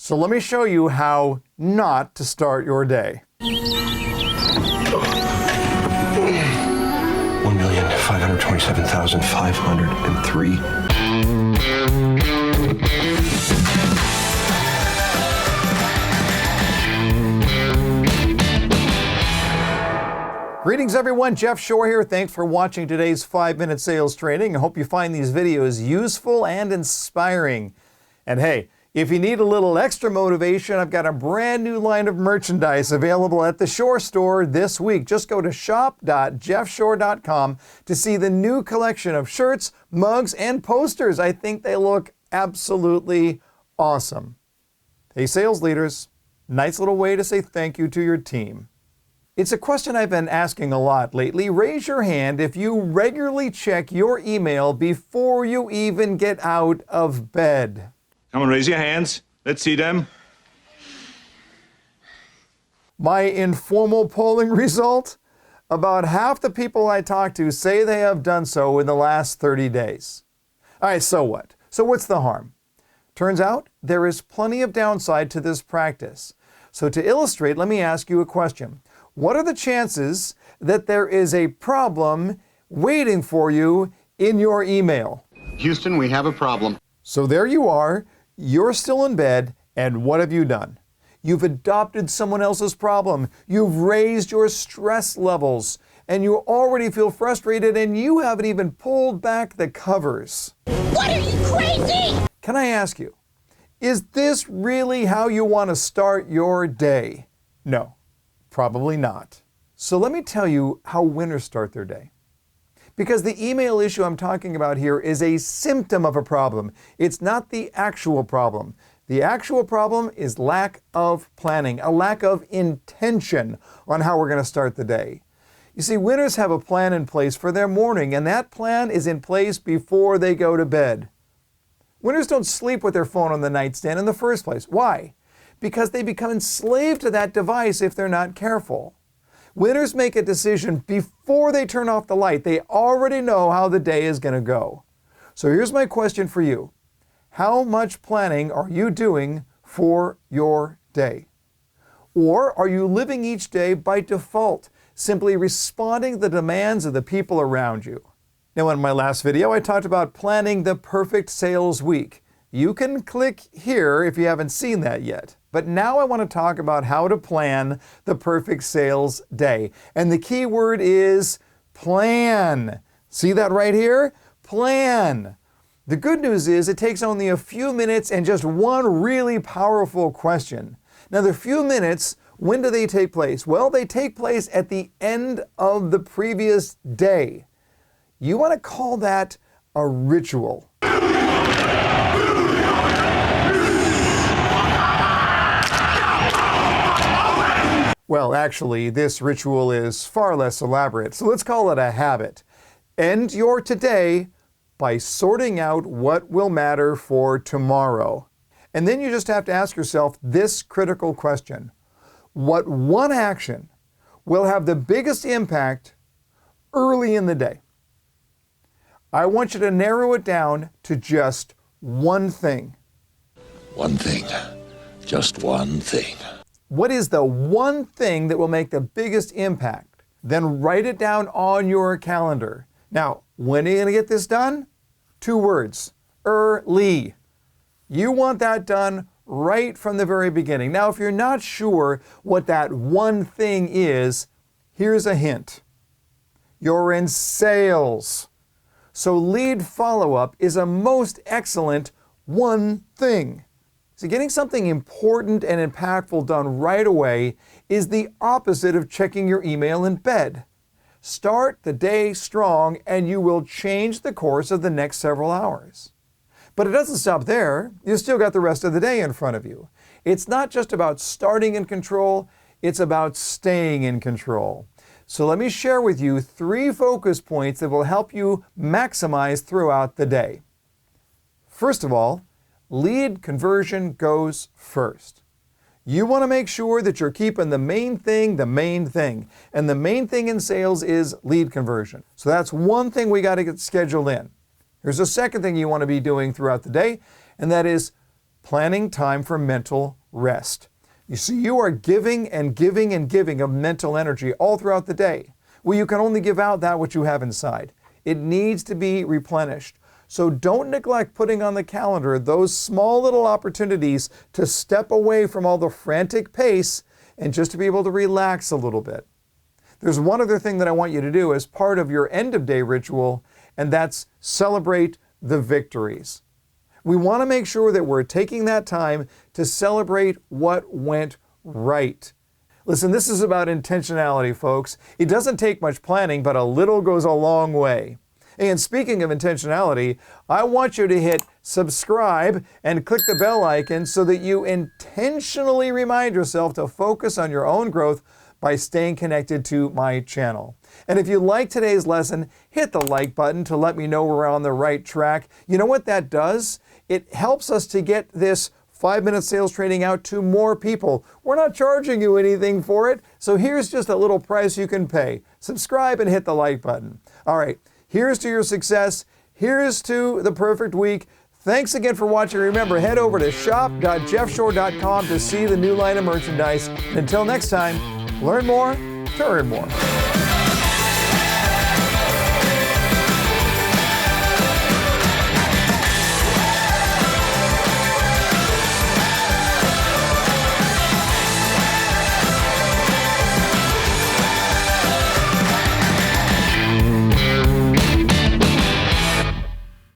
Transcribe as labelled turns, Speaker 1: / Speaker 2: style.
Speaker 1: So let me show you how not to start your day.
Speaker 2: 1,527,503.
Speaker 1: Greetings everyone, Jeff Shore here. Thanks for watching today's 5-minute sales training. I hope you find these videos useful and inspiring. And hey, if you need a little extra motivation, I've got a brand new line of merchandise available at the Shore Store this week. Just go to shop.jeffshore.com to see the new collection of shirts, mugs, and posters. I think they look absolutely awesome. Hey sales leaders, nice little way to say thank you to your team. It's a question I've been asking a lot lately. Raise your hand if you regularly check your email before you even get out of bed.
Speaker 2: Come on, raise your hands. Let's see them.
Speaker 1: My informal polling result? About half the people I talk to say they have done so in the last 30 days. All right, so what? So what's the harm? Turns out there is plenty of downside to this practice. So to illustrate, let me ask you a question. What are the chances that there is a problem waiting for you in your email?
Speaker 3: Houston, we have a problem.
Speaker 1: So there you are. You're still in bed, and what have you done? You've adopted someone else's problem. You've raised your stress levels, and you already feel frustrated, and you haven't even pulled back the covers.
Speaker 4: What are you, crazy?
Speaker 1: Can I ask you, is this really how you want to start your day? No, probably not. So let me tell you how winners start their day. Because the email issue I'm talking about here is a symptom of a problem. It's not the actual problem. The actual problem is lack of planning, a lack of intention on how we're going to start the day. You see, winners have a plan in place for their morning, and that plan is in place before they go to bed. Winners don't sleep with their phone on the nightstand in the first place. Why? Because they become enslaved to that device if they're not careful. Winners make a decision before they turn off the light. They already know how the day is going to go. So here's my question for you. How much planning are you doing for your day? Or are you living each day by default, simply responding to the demands of the people around you? Now, in my last video, I talked about planning the perfect sales week. You can click here if you haven't seen that yet. But now I want to talk about how to plan the perfect sales day. And the key word is plan. See that right here? Plan. The good news is it takes only a few minutes and just one really powerful question. Now, the few minutes, when do they take place? Well, they take place at the end of the previous day. You want to call that a ritual. Well, actually, this ritual is far less elaborate, so let's call it a habit. End your today by sorting out what will matter for tomorrow. And then you just have to ask yourself this critical question. What one action will have the biggest impact early in the day? I want you to narrow it down to just one thing.
Speaker 5: One thing. Just one thing.
Speaker 1: What is the one thing that will make the biggest impact? Then write it down on your calendar. Now, when are you going to get this done? 2 words, early. You want that done right from the very beginning. Now, if you're not sure what that one thing is, here's a hint. You're in sales. So lead follow-up is a most excellent one thing. So getting something important and impactful done right away is the opposite of checking your email in bed. Start the day strong and you will change the course of the next several hours. But it doesn't stop there. You still got the rest of the day in front of you. It's not just about starting in control, it's about staying in control. So let me share with you 3 focus points that will help you maximize throughout the day. First of all, lead conversion goes first. You want to make sure that you're keeping the main thing the main thing. And the main thing in sales is lead conversion. So that's one thing we got to get scheduled in. Here's a second thing you want to be doing throughout the day, and that is planning time for mental rest. You see, you are giving and giving and giving of mental energy all throughout the day. Well, you can only give out that which you have inside. It needs to be replenished. So don't neglect putting on the calendar those small little opportunities to step away from all the frantic pace and just to be able to relax a little bit. There's one other thing that I want you to do as part of your end of day ritual, and that's celebrate the victories. We want to make sure that we're taking that time to celebrate what went right. Listen, this is about intentionality, folks. It doesn't take much planning, but a little goes a long way. And speaking of intentionality, I want you to hit subscribe and click the bell icon so that you intentionally remind yourself to focus on your own growth by staying connected to my channel. And if you like today's lesson, hit the like button to let me know we're on the right track. You know what that does? It helps us to get this 5-minute sales training out to more people. We're not charging you anything for it, so here's just a little price you can pay. Subscribe and hit the like button. All right, here's to your success. Here's to the perfect week. Thanks again for watching. Remember, head over to shop.jeffshore.com to see the new line of merchandise. And until next time, learn more to earn more.